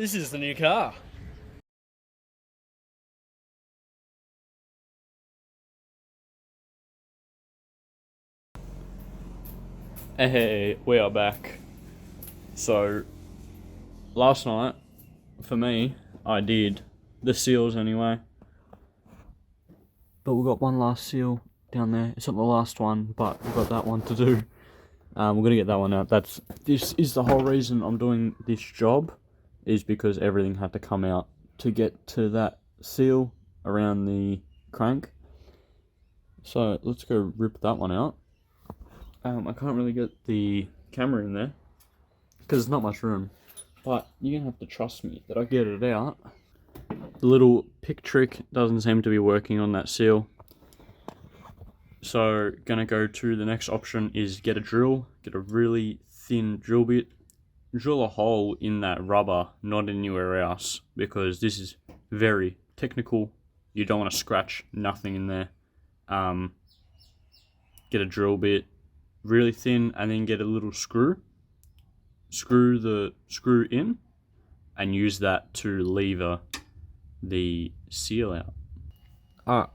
This is the new car. Hey, we are back. So, last night, for me, I did the seals anyway. But we've got one last seal down there. It's not the last one, but we've got that one to do. We're going to get that one out. This is the whole reason I'm doing this job, is because everything had to come out to get to that seal around the crank. So, let's go rip that one out. I can't really get the camera in there because there's not much room, but you're gonna have to trust me that I get it out. The little pick trick doesn't seem to be working on that seal, so gonna go to the next option is get a drill, get a really thin drill bit, drill a hole in that rubber, not anywhere else, because this is very technical. You don't want to scratch nothing in there. Get a drill bit really thin, and then get a little screw the screw in, and use that to lever the seal out.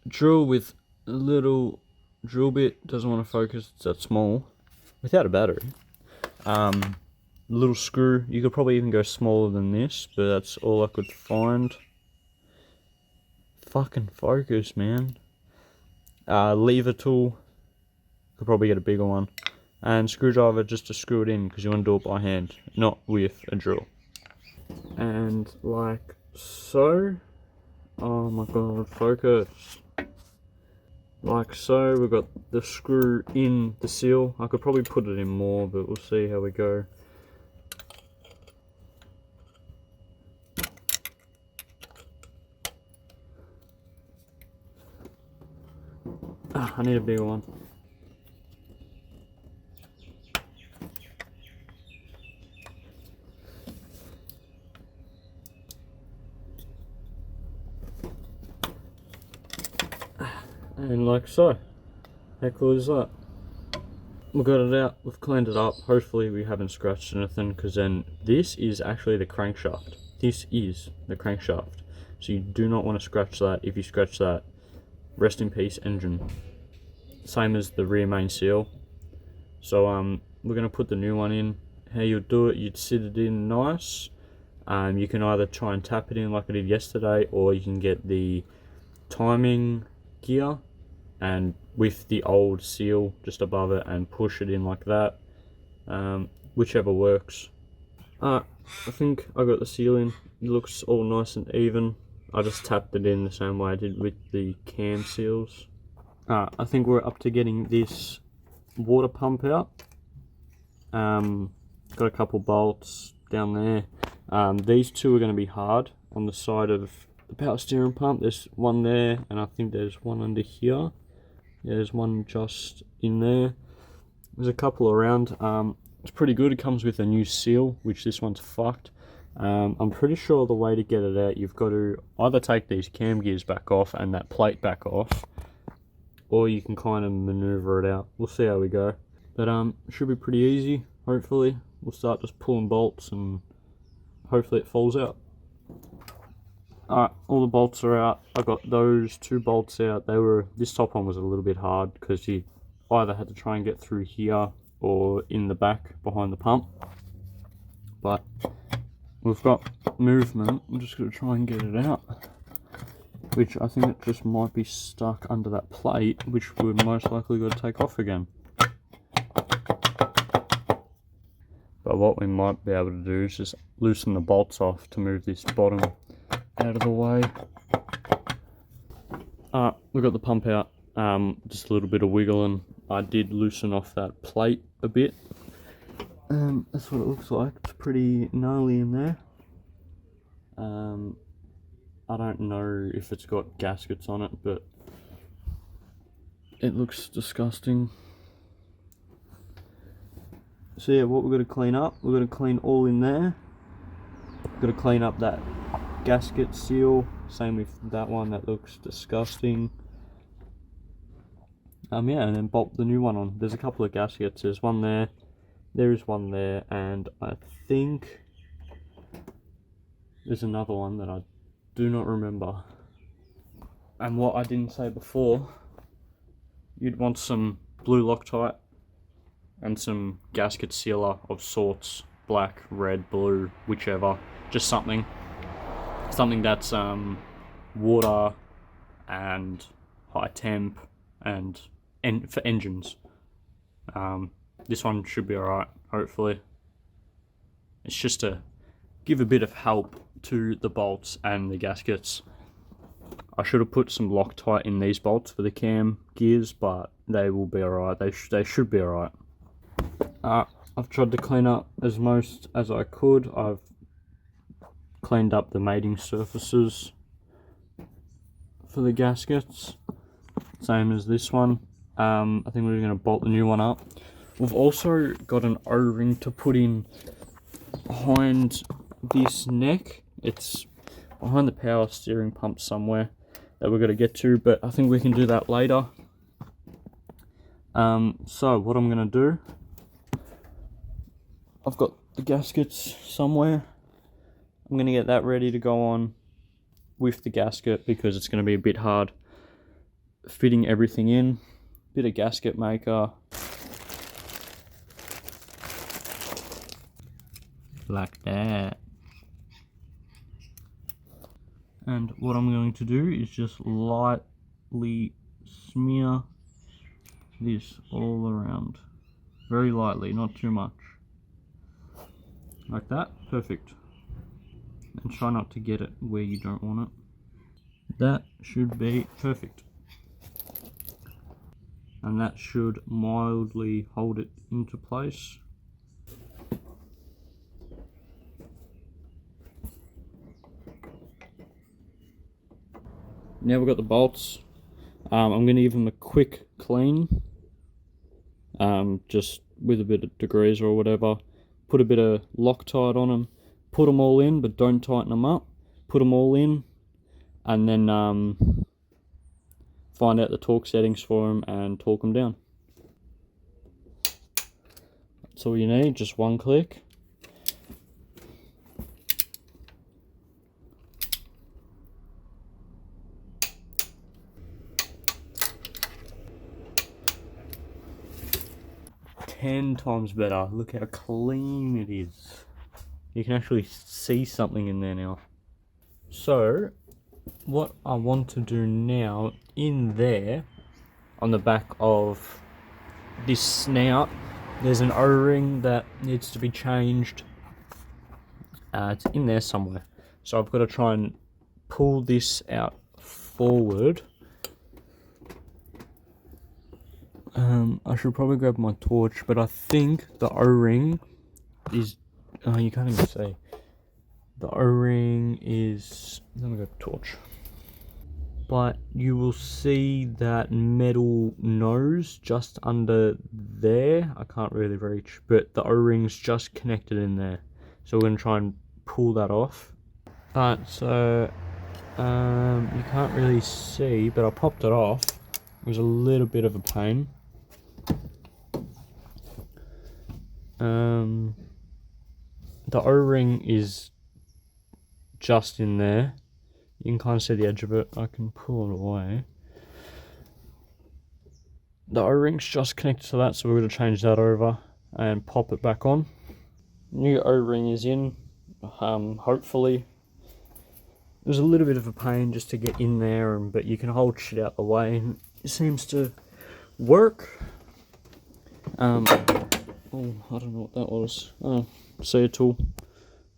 Drill with a little drill bit, doesn't want to focus, it's that small, without a battery. Little screw, you could probably even go smaller than this, but that's all I could find. Fucking focus, man. Lever tool, could probably get a bigger one, and screwdriver just to screw it in, because you want to do it by hand, not with a drill. And like so. Oh my god, focus. Like so, we've got the screw in the seal. I could probably put it in more, but we'll see how we go. I need a bigger one. And like so. How cool is that? We've got it out, we've cleaned it up. Hopefully we haven't scratched anything, because then this is actually the crankshaft. This is the crankshaft. So you do not want to scratch that. If you scratch that, rest in peace engine. Same as the rear main seal. So we're going to put the new one in. How you'd do it, you'd sit it in nice. You can either try and tap it in like I did yesterday, or you can get the timing gear and with the old seal just above it and push it in like that. Whichever works. I think I got the seal in. It looks all nice and even. I just tapped it in the same way I did with the cam seals. I think we're up to getting this water pump out. Got a couple bolts down there. These two are going to be hard on the side of the power steering pump. There's one there, and I think there's one under here. Yeah, there's one just in there. There's a couple around. It's pretty good. It comes with a new seal, which this one's fucked. I'm pretty sure the way to get it out, you've got to either take these cam gears back off and that plate back off, or you can kind of maneuver it out. We'll see how we go. But should be pretty easy, hopefully. We'll start just pulling bolts and hopefully it falls out. Alright, all the bolts are out. I got those two bolts out. This top one was a little bit hard because you either had to try and get through here or in the back behind the pump. But we've got movement. I'm just going to try and get it out. Which I think it just might be stuck under that plate, which we're most likely going to take off again. But what we might be able to do is just loosen the bolts off to move this bottom out of the way. We've got the pump out, just a little bit of wiggling. I did loosen off that plate a bit. That's what it looks like. It's pretty gnarly in there. I don't know if it's got gaskets on it, but it looks disgusting. So yeah, what we're going to clean up, we're going to clean all in there. We're going to clean up that gasket seal, same with that one, that looks disgusting. Yeah, and then bolt the new one on. There's a couple of gaskets, there's one there is one there, and I think there's another one that I do not remember. And what I didn't say before, you'd want some blue Loctite and some gasket sealer of sorts, black, red, blue, whichever, just something that's water and high temp and for engines. This one should be alright, hopefully. It's just to give a bit of help to the bolts and the gaskets. I should have put some Loctite in these bolts for the cam gears, but they will be alright. They should be alright. I've tried to clean up as most as I could. I've cleaned up the mating surfaces for the gaskets, same as this one. I think we're going to bolt the new one up. We've also got an O-ring to put in behind this neck. It's behind the power steering pump somewhere that we're going to get to, but I think we can do that later. So what I'm going to do, I've got the gaskets somewhere. I'm going to get that ready to go on with the gasket because it's going to be a bit hard fitting everything in. Bit of gasket maker. Like that. And what I'm going to do is just lightly smear this all around. Very lightly, not too much. Like that, perfect. And try not to get it where you don't want it. That should be perfect. And that should mildly hold it into place. Now we've got the bolts. I'm going to give them a quick clean, just with a bit of degreaser or whatever. Put a bit of Loctite on them. Put them all in, but don't tighten them up. Put them all in, and then find out the torque settings for them and torque them down. That's all you need, just one click. Ten times better. Look how clean it is. You can actually see something in there now. So, what I want to do now, in there, on the back of this snout, there's an O-ring that needs to be changed. It's in there somewhere. So I've got to try and pull this out forward. I should probably grab my torch, but I think the O-ring is... Oh, you can't even see. The O-ring is... Let me grab a torch. But you will see that metal nose just under there. I can't really reach, but the O-ring's just connected in there. So we're going to try and pull that off. Alright, so you can't really see, but I popped it off. It was a little bit of a pain. The O-ring is just in there. You can kind of see the edge of it. I can pull it away. The O-ring's just connected to that, so we're going to change that over and pop it back on. New O-ring is in, hopefully. It was a little bit of a pain just to get in there, but you can hold shit out the way, and it seems to work. Oh, I don't know what that was. Oh, see tool.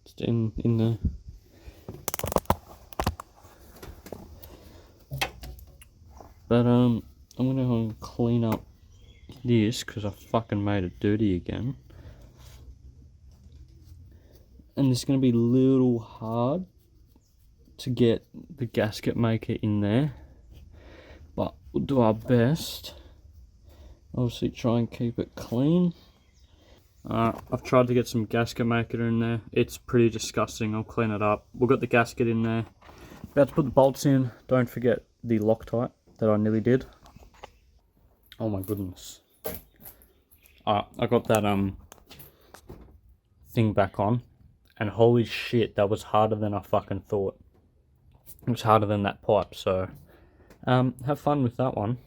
It's in there. But I'm gonna go and clean up this because I fucking made it dirty again. And it's gonna be a little hard to get the gasket maker in there, but we'll do our best. Obviously try and keep it clean. I've tried to get some gasket maker in there. It's pretty disgusting. I'll clean it up. We've got the gasket in there. About to put the bolts in. Don't forget the Loctite that I nearly did. Oh my goodness. I got that thing back on, And holy shit, that was harder than I fucking thought. It was harder than that pipe, so have fun with that one.